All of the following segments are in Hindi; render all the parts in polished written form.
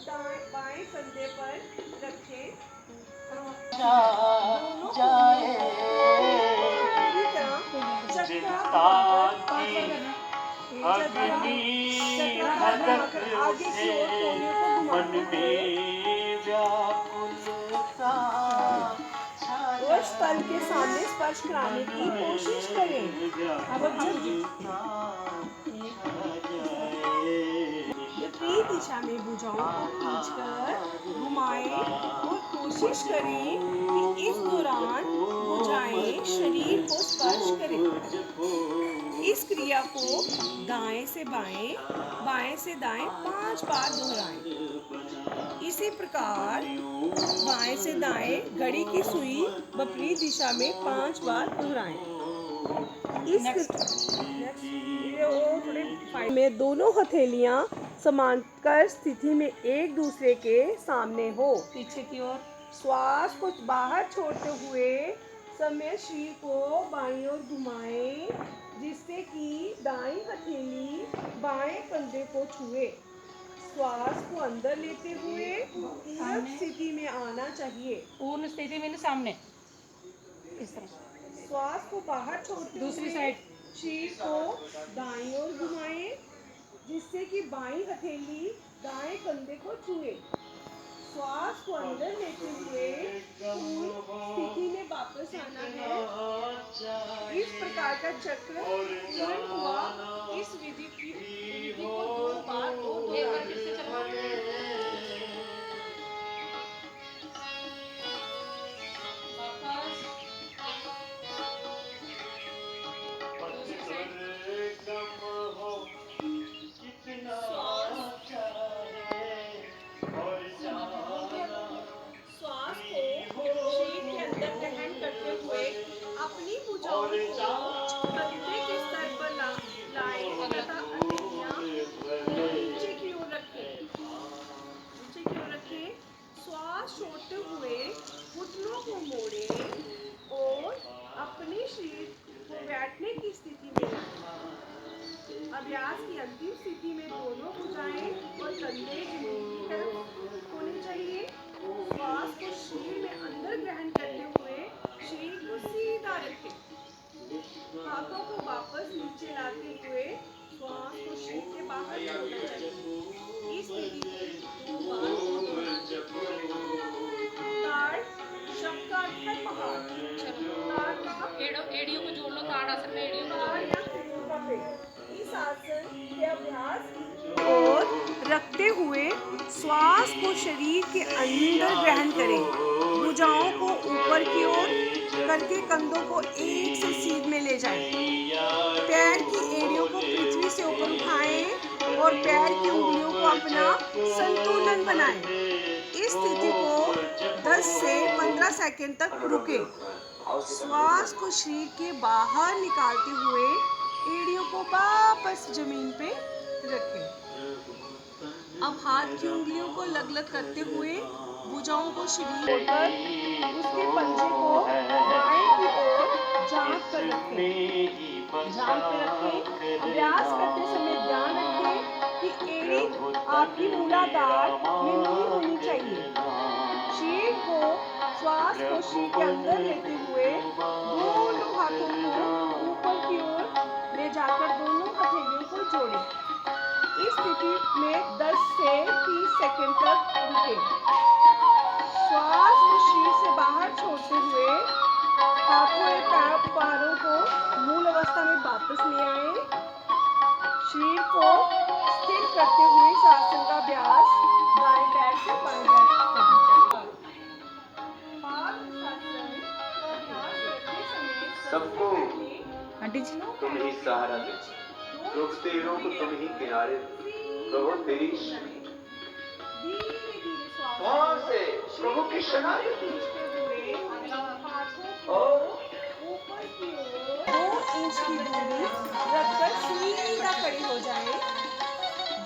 बाएं कंधे पर रखें। जाए अग्नि धधक से मन में व्याकुलता उस तल के सामने स्पर्श कराने की कोशिश करें। अब विपरीत दिशा में भुजाओं को खींचकर घुमाएं और कोशिश करें कि इस दौरान भुजाएं शरीर को स्पर्श करें। इस क्रिया को दाएं से बाएं, बाएं से दाएं 5 बार दोहराएं। इसी प्रकार बाएं से दाएं घड़ी की सुई विपरीत दिशा में 5 बार दोहराएं। में दोनों हथेलियां समांतर स्थिति में एक दूसरे के सामने हो। पीछे की ओर श्वास को बाहर छोड़ते हुए समय शरीर को बाईं ओर घुमाएं, जिससे कि दाईं हथेली बाएं कंधे को छुए। श्वास को अंदर लेते हुए पूर्ण स्थिति में आना चाहिए। पूर्ण स्थिति में सामने इस तरह। श्वास को बाहर छोड़ते दूसरी हुए साइड शरीर को दाईं ओर घुमाएं, जिससे कि बाईं हथेली दाएं कंधे को छुए। श्वास को अंदर लेते हुए स्थिति में वापस आना है। इस प्रकार का चक्र पूर्ण हुआ। इस विधि को 2 बार अपनी भुजाओं को कंधे के स्तर पर लाएं तथा हथेलियां नीचे की ओर रखें। श्वास छोड़ते हुए घुटनों को मोड़ें और अपने शरीर को बैठने की स्थिति में लाएं। अभ्यास की अंतिम स्थिति में दोनों भुजाएं और कंधे जमीन की तरफ होने चाहिए। श्वास को शरीर में अंदर ग्रहण करते हुए शरीर को सीधा रखें। हाथों को वापस नीचे लाते हुए श्वास को शरीर के बाहर छोड़ना चाहिए। इस विधि को 2 बार दोहराना चाहिए। ताड़ शब्द का अर्थ है पहाड़। एड़ियों को जोड़ लो। ताड़ आसन में एड़ियों को ताड़ या खजूर का पेड़। इस आसन के अभ्यास और रखते हुए श्वास को शरीर के अंदर ग्रहण करें। भुजाओं को ऊपर की ओर करके कंधों को एक से सीध में ले जाएं। पैर की एड़ियों को पृथ्वी से ऊपर उठाएं और पैर की उंगलियों को अपना संतुलन बनाएं। इस स्थिति को 10 से 15 सेकंड तक रुकें। श्वास को शरीर के बाहर निकालते हुए एड़ियों को वापस जमीन पे रखें। अब हाथ की उंगलियों को अलग-अलग करते हुए भुजाओं को शरीर पर उसके पंजे को दाएं की ओर झांक कर रखें। अभ्यास करते समय ध्यान रखें कि एड़ी आपकी मूलाधार में नहीं होनी चाहिए। शरीर को श्वास को शरीर के अंदर लेते हुए दोनों हाथों को ऊपर की ओर ले जाकर दोनों हथेलियों को जोड़ें। इस स्थिति में 10 से 30 सेकंड तक रुकें। श्वास को शरीर से बाहर छोड़ते हुए हाथों या पैरों को मूल अवस्था में वापस ले आएं। शरीर को स्थिर करते हुए इस आसन का अभ्यास दाएं पैर से बाएं पैर तक करना चाहिए। सबको तुम ही सहारा दे, डूबते लोग तुम ही किनारे, प्रभु तेरी कौन से प्रभु की शनाख्त 2 इंच की दूरी रखकर सीधा खड़ी हो जाए।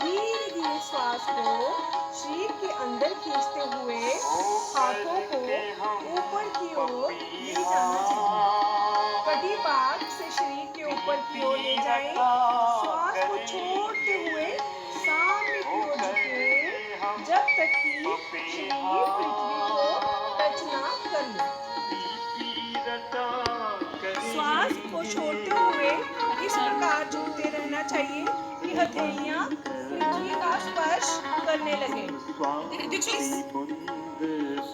धीरे धीरे श्वास को शरीर के अंदर खींचते हुए हाथों को ऊपर की ओर ले जाना चाहिए। कटी बात से शरीर के ऊपर की ओर ले जाएं। श्वास को छोड़ते हुए सामने की ओर झुकें। जब तक कि शरीर पृथ्वी को टच ना कर ले। श्वास को छोड़ते हुए इस प्रकार झुकते रहना चाहिए कि हथेलियां पृथ्वी का स्पर्श करने लगे। नीचे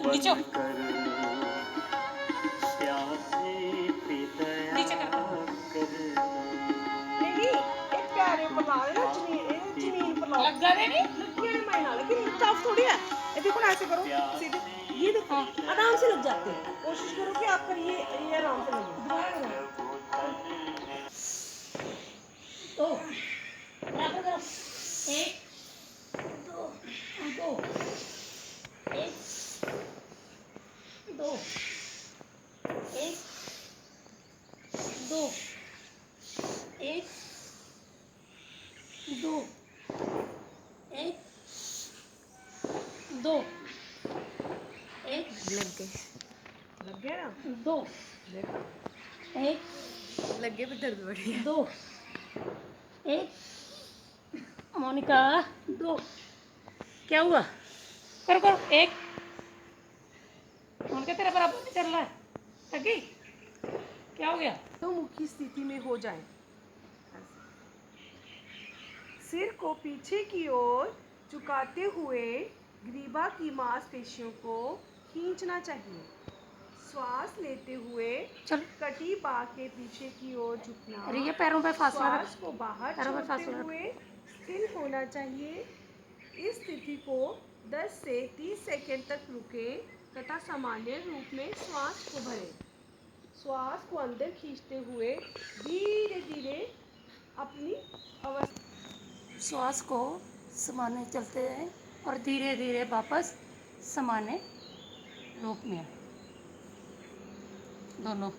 नीचे नहीं, एक प्यारे पर ला देना, जमीन पर ला। लग गए नहीं लगी नहीं महीना, लेकिन टफ थोड़ी है। ये देखो ना, ऐसे करो सीधे, ये देखो आराम से लग जाते हैं। कोशिश करो कि आप करिए, ये आराम से लगे। तो बराबर करो। एक दो दो एक दो एक दो एक दो एक दो एक लग गया ना? दो देखो, एक लग गया, पर दर्द बढ़ गया। दो एक मोनिका दो। क्या हुआ? करो करो। एक मोनिका तेरा बराबर नहीं चल रहा है। लगी? क्या हो गया? तो मुखी स्थिति में हो जाए। सिर को पीछे की ओर झुकाते हुए ग्रीवा की मांसपेशियों को खींचना चाहिए। श्वास लेते हुए चल। कटी बाह के पीछे की ओर झुकना। अरे ये पैरों पे फासला रख। श्वास को बाहर पैरों पे छोड़ते फासला रख। हुए स्थिर होना चाहिए। इस स्थिति को 10 से 30 सेकंड तक रुके तथा सामान्य रूप में श्वास को भरें। श्वास को अंदर खींचते हुए धीरे धीरे अपनी अवस्था, श्वास को सामान्य चलते हैं और धीरे धीरे वापस सामान्य रूप में। दोनों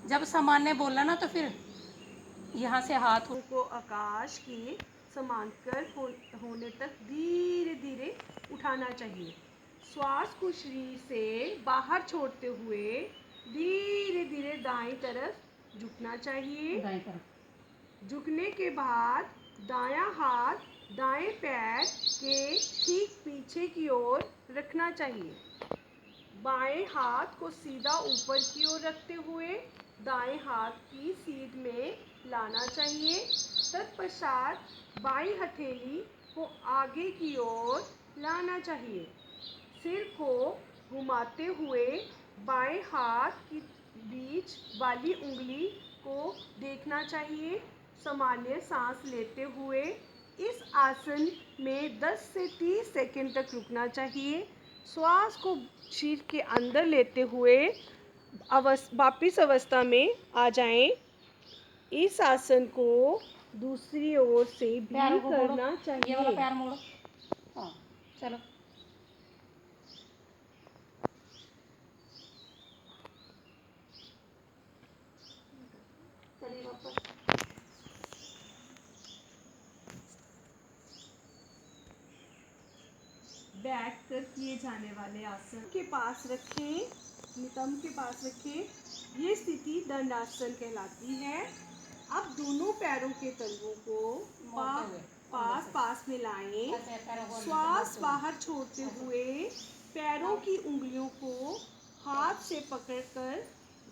जब सामान्य बोला ना तो फिर यहाँ से हाथ को आकाश के समांतर होने तक धीरे धीरे उठाना चाहिए। श्वास को शरीर से बाहर छोड़ते हुए धीरे धीरे दाईं तरफ झुकना चाहिए। दाएं तरफ। झुकने के बाद दायां हाथ दाएं पैर के ठीक पीछे की ओर रखना चाहिए। बाएं हाथ को सीधा ऊपर की ओर रखते हुए दाएं हाथ की सीध में लाना चाहिए। तत्पश्चात बाईं हथेली को आगे की ओर लाना चाहिए। सिर को घुमाते हुए बाएं हाथ की बीच वाली उंगली को देखना चाहिए। सामान्य सांस लेते हुए इस आसन में 10 से 30 सेकंड तक रुकना चाहिए। श्वास को शरीर के अंदर लेते हुए वापिस अवस्था में आ जाएं। इस आसन को दूसरी ओर से भी पैरों को मोड़ो। करना ये वाला चाहिए। पैर मोड़ो। हाँ चलो। चलिए वापस। बैठ कर किए जाने वाले आसन के पास रखें, नितंब के पास रखें। ये स्थिति दंडासन कहलाती है। अब दोनों पैरों के तलवों को पास में लाएं। श्वास बाहर छोड़ते हुए पैरों की उंगलियों को हाथ से पकड़कर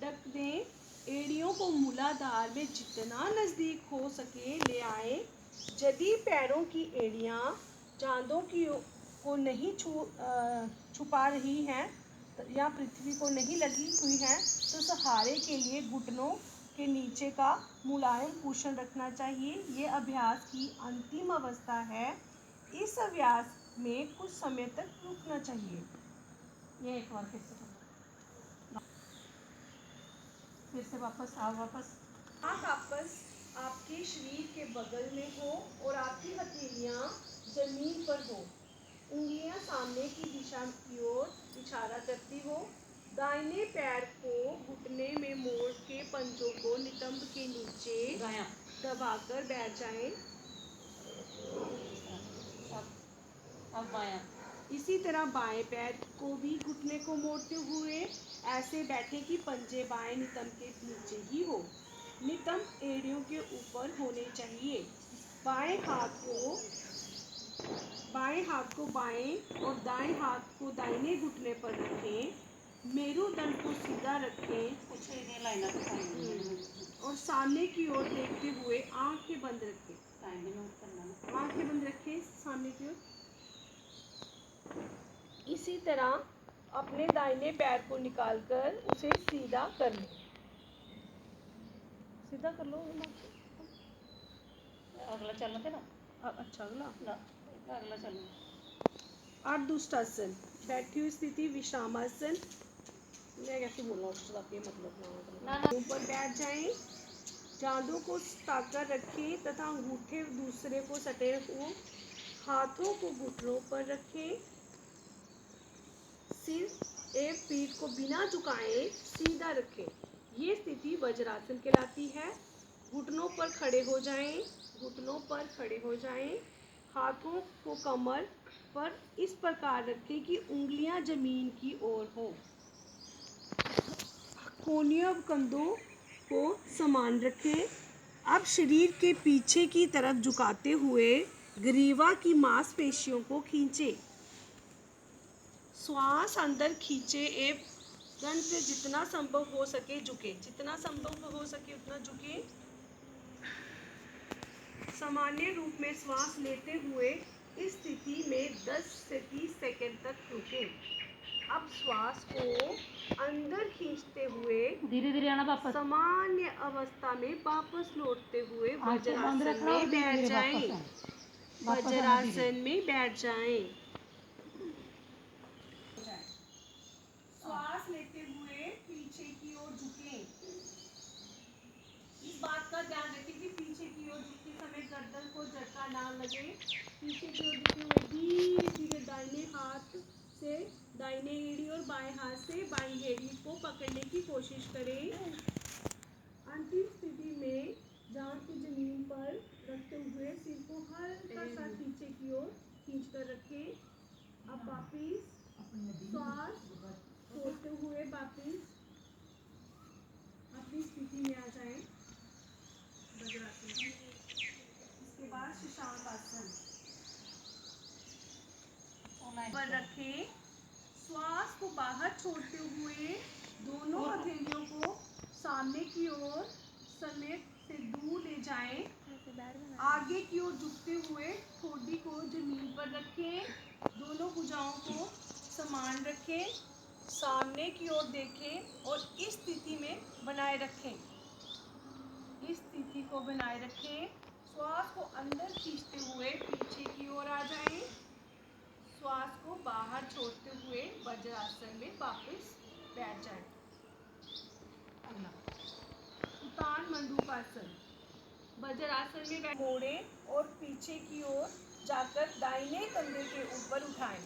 ढक दें। एड़ियों को मूलाधार में जितना नज़दीक हो सके ले आएं। यदि पैरों की एड़ियां जांघों को नहीं छुपा रही हैं या पृथ्वी को नहीं लगी हुई हैं तो सहारे के लिए घुटनों के नीचे का मुलायम पोषण रखना चाहिए। ये अभ्यास की अंतिम अवस्था है। इस अभ्यास में कुछ समय तक रुकना चाहिए। ये एक बार फिर से वापस आओ। वापस आँख वापस आपके शरीर के बगल में हो और आपकी हथेलियाँ जमीन पर हो। उंगलियां सामने की दिशा की ओर इशारा करती हो। दाहिने पैर को घुटने में मोड़ के पंजों को नितंब के नीचे दबाकर बैठ जाएं। अब बायां। इसी तरह बाएं पैर को भी घुटने को मोड़ते हुए ऐसे बैठे कि पंजे बाएं नितंब के नीचे ही हो। नितंब एड़ियों के ऊपर होने चाहिए। बाएं हाथ को बाएं हाथ को बाएं और दाएं हाथ को दाहिने घुटने पर रखें। मेरुदंड को सीधा रखें कुछ ये लाइना तो टाइम और सामने की ओर देखते हुए आंखें बंद रखें। भी नोट करना ना। आंखें बंद रखें सामने की ओर। इसी तरह अपने दाहिने पैर को निकालकर उसे सीधा कर लो। सीधा कर लो। अगला चलना थे ना। अब अच्छा अगला ना अगला चलना। अर्धदुष्टासन, बैठी हुई स्थिति विश्रामासन। मैं कैसे बोलूँ उसका ये मतलब ना ना। ऊपर बैठ जाएं। जांघों को सटाकर रखें तथा अंगूठे दूसरे को सटे हो। हाथों को घुटनों पर रखें। सिर एवं पीठ को बिना झुकाए सीधा रखें। ये स्थिति वज्रासन कहलाती है। घुटनों पर खड़े हो जाएं। घुटनों पर खड़े हो जाएं। हाथों को कमर पर इस प्रकार रखें कि उंगलियां जमीन की ओर हो। कोहनियों और कंधों को समान रखें। अब शरीर के पीछे की तरफ झुकाते हुए ग्रीवा की मांसपेशियों को खींचें। श्वास अंदर खींचे एवं दंड से जितना संभव हो सके झुके। जितना संभव हो सके उतना झुके। सामान्य रूप में श्वास लेते हुए इस स्थिति में 10 से 30 सेकंड तक रुकें। अब श्वास को अंदर खींचते हुए धीरे धीरे आना वापस। सामान्य अवस्था में वापस लौटते हुए आंखें बंद वज्रासन रखना और में धीरे बैठ धीरे जाएं। वापस आना धीरे। वज्रासन में बैठ जाएं। श्वास लेते हुए पीछे की ओर झुकें। इस बात का ध्यान रखें कि पीछे की ओर झुकते समय गर्दन को झटका ना लगे। पीछे की ओर झुके हुए धीरे धीरे दाहिने हाथ से दाहिने एड़ी और बाएं हाथ से बाईं एड़ी को पकड़ने की कोशिश करें। अंतिम स्थिति में जांघ को जमीन पर रखते हुए सिर को हल्का सा पीछे की ओर खींचकर रखें। अब वापिस श्वास छोड़ते हुए वापिस अपनी स्थिति में आ जाएं। वज्रासन। इसके बाद शशांक आसन पर रखें। श्वास को बाहर छोड़ते हुए दोनों हथेलियों को सामने की ओर समेत से दूर ले जाएं। आगे की ओर झुकते हुए ठोड़ी को जमीन पर रखें। दोनों भुजाओं को समान रखें। सामने की ओर देखें और इस स्थिति में बनाए रखें। इस स्थिति को बनाए रखें। श्वास को अंदर खींचते हुए पीछे की ओर आ जाएं। श्वास को बाहर छोड़ते हुए वज्रासन में वापस बैठ जाएं। अगला उत्तान मंडूकासन। वज्रासन में मोड़ें और पीछे की ओर जाकर दाहिने कंधे के ऊपर उठाएं।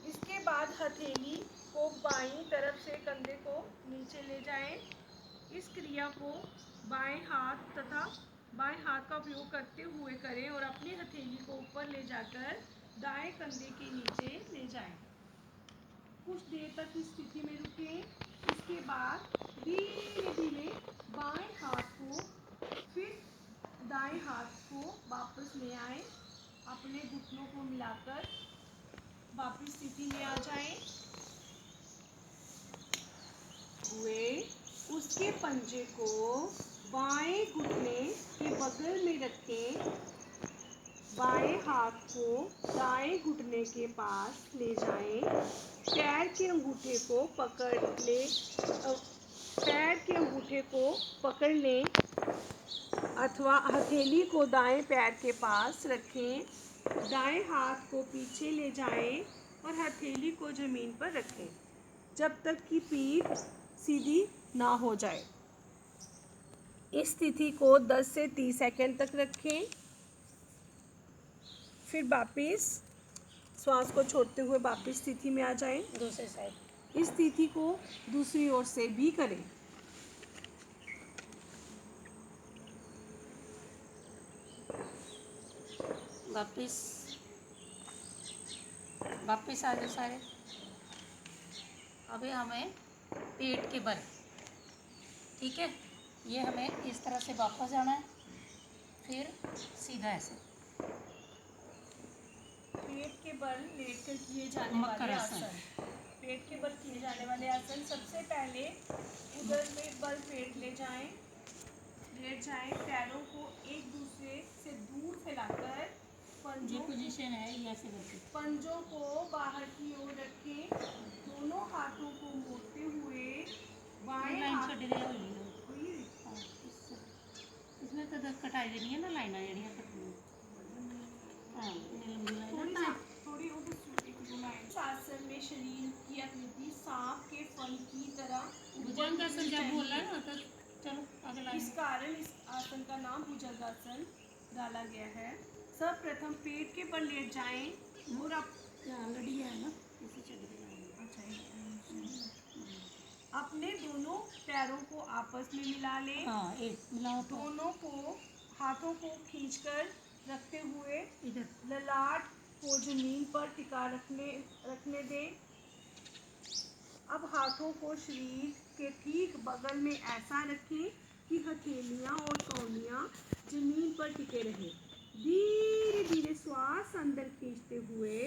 इसके बाद हथेली को बाईं तरफ से कंधे को नीचे ले जाएं। इस क्रिया को बाएं हाथ का उपयोग करते हुए करें और अपनी हथेली को ऊपर ले जाकर दाएं कंधे के नीचे ले जाएं। कुछ देर तक इस स्थिति में रुकें। इसके बाद धीरे धीरे बाएं हाथ को फिर दाएं हाथ को वापस ले आएं। अपने घुटनों को मिलाकर वापस स्थिति में आ जाएं। उसके पंजे को बाएं घुटने के बगल में रखें। बाएं हाथ को दाएं घुटने के पास ले जाएं। पैर के अंगूठे को पकड़ लें अथवा हथेली को दाएं पैर के पास रखें। दाएं हाथ को पीछे ले जाएं और हथेली को जमीन पर रखें जब तक कि पीठ सीधी ना हो जाए। इस स्थिति को 10 से 30 सेकंड तक रखें। फिर वापिस श्वास को छोड़ते हुए वापिस स्थिति में आ जाएं। दूसरी साइड। इस स्थिति को दूसरी ओर से भी करें। वापिस आ जाओ सारे। अभी हमें पेट के बल, ठीक है, ये हमें इस तरह से वापस जाना है। फिर सीधा ऐसे पेट के बल लेटकर किए जाने मकर वाले आसन। आसन। पेट के बल किए जाने वाले आसन। सबसे पहले उदर में बल पेट लेट जाएं। पैरों को एक दूसरे से दूर फैलाकर ये पंजों पोजीशन है, ये ऐसे करके। पंजों को बाहर की ओर रखें। दोनों हाथों को मोड़ते हुए बाएं लाइन हाथ छड़ दे होली हाँ, इसमें तो कटाई देनी है ना लाइना जड़ियाँ कटनी हाँ इन्नी लंबी लाइन है थोड़ी एक दो लाइन। इस आसन में शरीर की आकृति सांप के फन की तरह भुजंगासन जब बोला ना तो चलो अगला इस कारण इस आसन का नाम भुजंगासन डाला गया है। सर्वप्रथम पेट के बल लेट जाएं और ऑलरेडी है ना इसी चढ़ के अपने दोनों पैरों को आपस में मिला लें। हाँ एक मिलाओ तो दोनों को हाथों को खींचकर रखते हुए इधर ललाट को जमीन पर टिका रखने दें। अब हाथों को शरीर के ठीक बगल में ऐसा रखें कि हथेलियां और कौलियां जमीन पर टिके रहें। धीरे धीरे श्वास अंदर खींचते हुए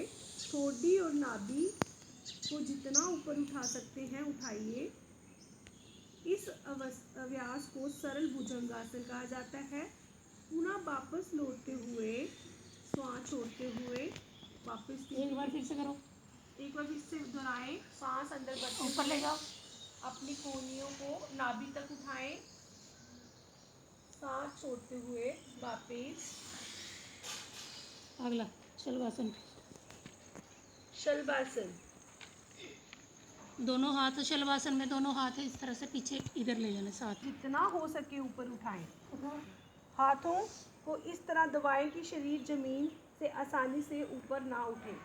ठोडी और नाभि को जितना ऊपर उठा सकते हैं उठाइए। इस अभ्यास को सरल भुजंगासन कहा जाता है। पुनः वापस लौटते हुए श्वास छोड़ते हुए वापस एक बार फिर से करो एक बार फिर से दोहराएं। सांस अंदर बढ़ते ऊपर ले जाओ अपनी कोहनियों को नाभि तक उठाएं। सांस छोड़ते हुए वापस अगला शलभासन शलभासन। दोनों हाथ शलभासन में दोनों हाथ इस तरह से पीछे इधर ले जाने साथ जितना हो सके ऊपर उठाएं। हाथों को इस तरह दबाएं कि शरीर जमीन से आसानी से ऊपर ना उठे।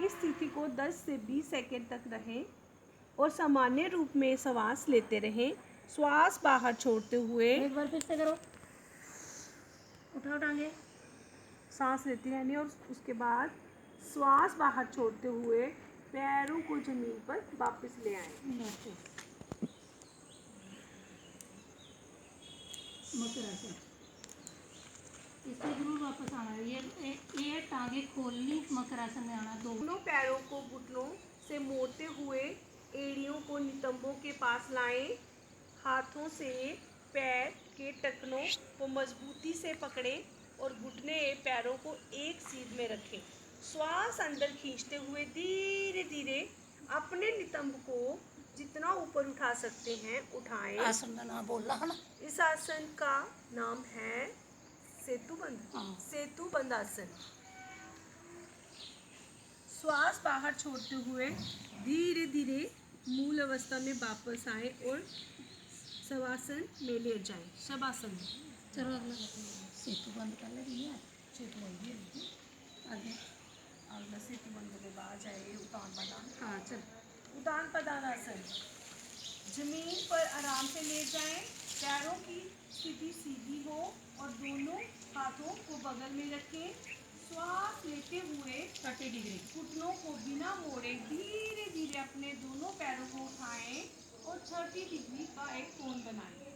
इस स्थिति को 10 से 20 सेकंड तक रहें और सामान्य रूप में श्वास लेते रहें। श्वास बाहर छोड़ते हुए एक बार फिर से करो उठाओ टांगे सांस लेती रहनी और उसके बाद श्वास बाहर छोड़ते हुए पैरों को जमीन पर वापस ले आएं। मकर आसन इसमें जरूर वापस आना है। ये टांगे खोलनी मकर आसन में आना दोनों पैरों को घुटनों से मोड़ते हुए एड़ियों को नितंबों के पास लाएं। हाथों से पैर के टखनों को मजबूती से पकड़ें और घुटने पैरों को एक सीध में रखें। श्वास अंदर खींचते हुए धीरे धीरे अपने नितंब को जितना ऊपर उठा सकते हैं उठाएं। आसन का नाम बोल रहा ना इस आसन का नाम है सेतुबंध आसन। श्वास बाहर छोड़ते हुए धीरे धीरे मूल अवस्था में वापस आए और शवासन में लेट जाएं। शवासन चलो अगला सेतु बंद कर ले आगे अगला सेतुबंध के बाद जाए उतान प्रदान। हाँ चल उतान प्रदान आसन। जमीन पर आराम से लेट जाएं। पैरों की स्थिति सीधी हो और दोनों हाथों को बगल में रखें। श्वास लेते हुए 30 डिग्री घुटनों को बिना मोड़े धीरे धीरे अपने दोनों पैरों को उठाएं और 30 डिग्री का एक कोण बनाएं।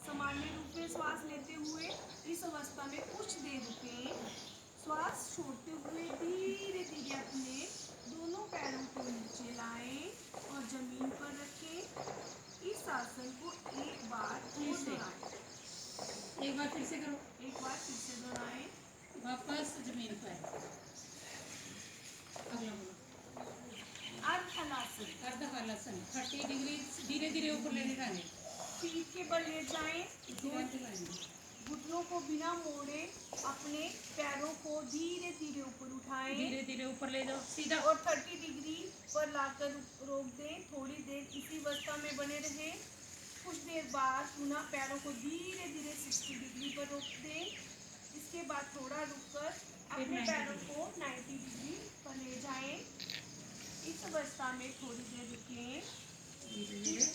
सामान्य रूप में श्वास लेते हुए इस अवस्था में कुछ देर रुकें। श्वास छोड़ते हुए धीरे धीरे अपने दोनों पैरों को नीचे लाएं और जमीन पर रखें। इस आसन को एक बार फिर से दोहराएं। एक बार फिर से करो एक बार फिर से दोहराएं। वापस जमीन पर अगला बोलो अर्धहलासन। अर्धहलासन 30 डिग्री धीरे धीरे ऊपर लेने का है पीठ के बल लेट जाएं। घुटनों को बिना मोड़े अपने पैरों को धीरे धीरे ऊपर उठाएं। धीरे धीरे ऊपर ले जाओ सीधा और 30 डिग्री पर लाकर रोक दें। थोड़ी देर इसी अवस्था में बने रहें। कुछ देर बाद पुनः पैरों को धीरे धीरे 60 डिग्री पर रोक दें। इसके बाद थोड़ा रुककर अपने पैरों को 90 डिग्री पर ले जाएं। इस अवस्था में थोड़ी देर रुकें।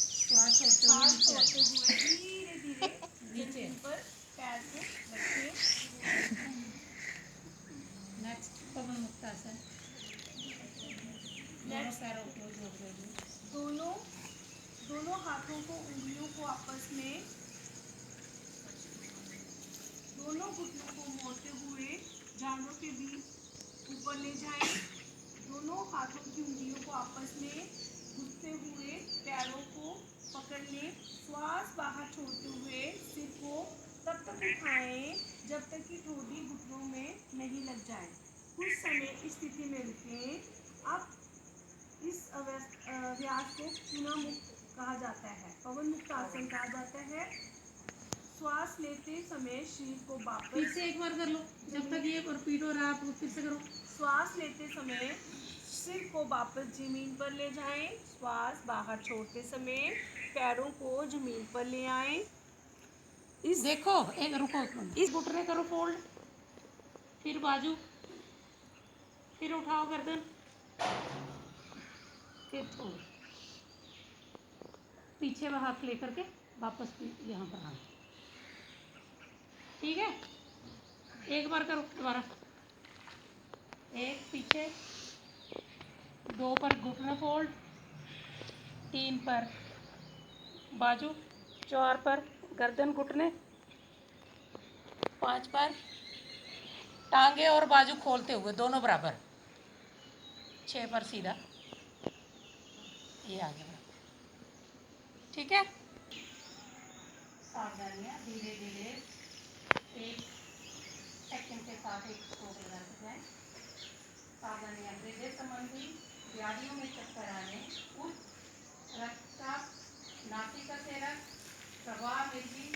श्वास छोड़ते हुए धीरे धीरे नीचे पर पैर को रखें। नेक्स्ट पवन मुक्तासन दोनों पैरों को जोड़ देंगे। दोनों हाथों को उंगलियों को आपस में दोनों घुटनों को मोड़ते हुए जांघों के बीच ऊपर ले जाएं। दोनों हाथों की उंगलियों को आपस में घुसते हुए पैरों को पकड़ लें। श्वास बाहर छोड़ते हुए सिर को तब तक उठाएं जब तक कि ठोड़ी घुटनों में नहीं लग जाए। कुछ समय इस स्थिति में रुकें। अब इस अभ्यास को पुनः मुक्त कहा जाता है, पवन मुक्त आसन कहा जाता है। श्वास लेते समय शरीर को वापस फिर से एक बार कर लो, जब तक ये रिपीट हो रहा है आप फिर से करो। श्वास लेते समय सिर को वापस जमीन पर ले जाएं। श्वास बाहर छोड़ते समय पैरों को जमीन पर ले आएं। इस देखो एक रुको, इस घुटने करो फोल्ड, फिर बाजू, फिर उठाओ गर्दन, फिर छोड़ो, पीछे हाथ लेकर के वापस यहाँ पर आना। ठीक है, एक बार करो दोबारा। एक पीछे, 2 पर घुटना फोल्ड, 3 पर बाजू, 4 पर गर्दन घुटने, 5 पर टांगे और बाजू खोलते हुए दोनों बराबर, 6 पर सीधा, ये आगे बराबर। ठीक है, सावधानियाँ, धीरे धीरे 1 सेकंड के साथ एक स्ट्रोक लगाते जाएं। सावधानियाँ, हृदय संबंधी व्याधियों में चक्कर आने, उच्च रक्तचाप, नासिका से रक्त प्रवाह वृद्धि,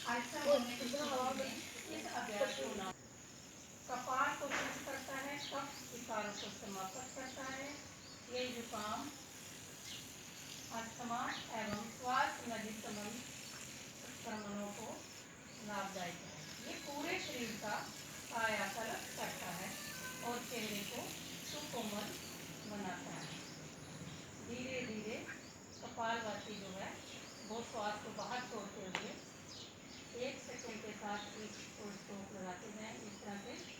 अल्सर होने की स्थिति में इस अभ्यास को ना, कपाल को शुद्ध करता है, कफ विकारों को समाप्त करता है, ये जुकाम, अस्थमा एवं श्वास नली संबंधी संक्रमणों को लाभदायक है। ये पूरे शरीर का कायाकल्प करता है और चेहरे को सुकोमल बनाता है। धीरे धीरे कपालभाति जो है वो श्वास को बाहर छोड़ते हुए 1 सेकंड के साथ एक स्ट्रोक लगाते जाएं, इस तरह से।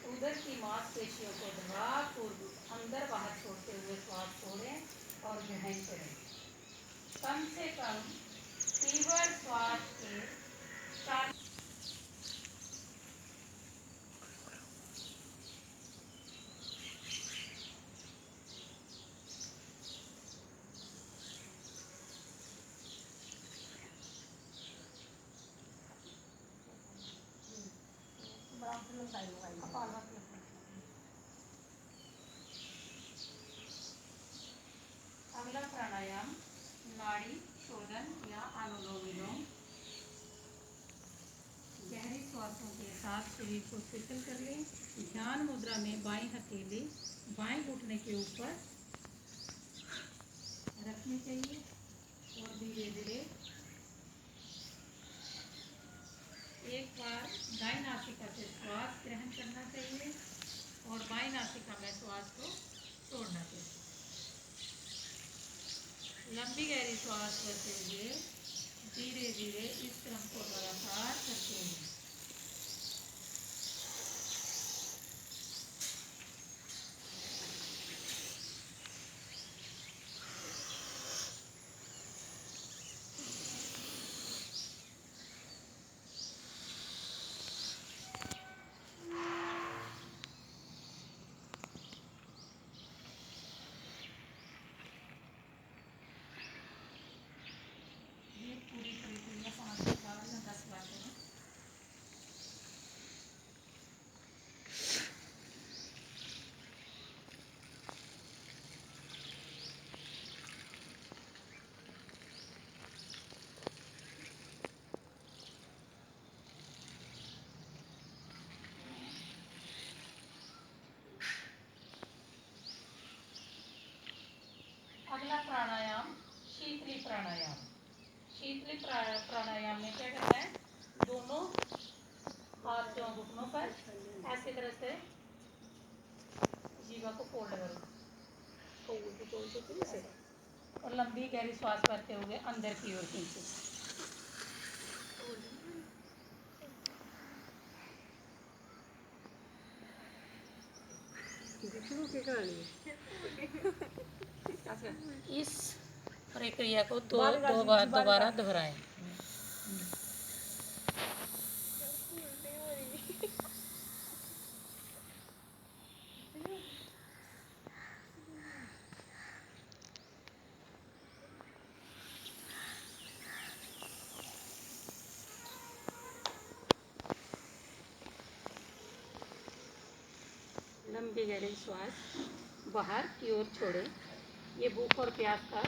उदर की मांसपेशियों को दबावपूर्वक अंदर बाहर छोड़ते हुए श्वास छोड़ें और गहन करें। कम से कम तीव्र श्वास के 4 अगला प्राणायाम नाड़ी शोधन या अनुलोम विलोम। गहरी श्वासों के साथ शरीर को शीतल कर लें। ध्यान मुद्रा में बाएं हथेली बाएं घुटने के ऊपर रखनी चाहिए और धीरे धीरे एक बार दाएं नासिका से श्वास ग्रहण करना चाहिए और बाएं नासिका में श्वास को छोड़ना चाहिए। लंबी गहरी श्वास लेते हुए धीरे धीरे इस क्रम को लगातार करते हैं। ये पूरी प्रक्रिया 5 से 10 बार करें। अगला प्राणायाम शीतली प्राणायाम। शीतली प्राणायाम में क्या करना है, दोनों हाथ जो घुटनों पर ऐसे तरह से जीवा को फोल्ड करो और लंबी गहरी श्वास भरते हुए अंदर की ओर खींचो। इस और एक क्रिया को दो बार दोबारा दोहराएं। लंबी गहरी श्वास बाहर की ओर छोड़ें। ये भूख और प्यास का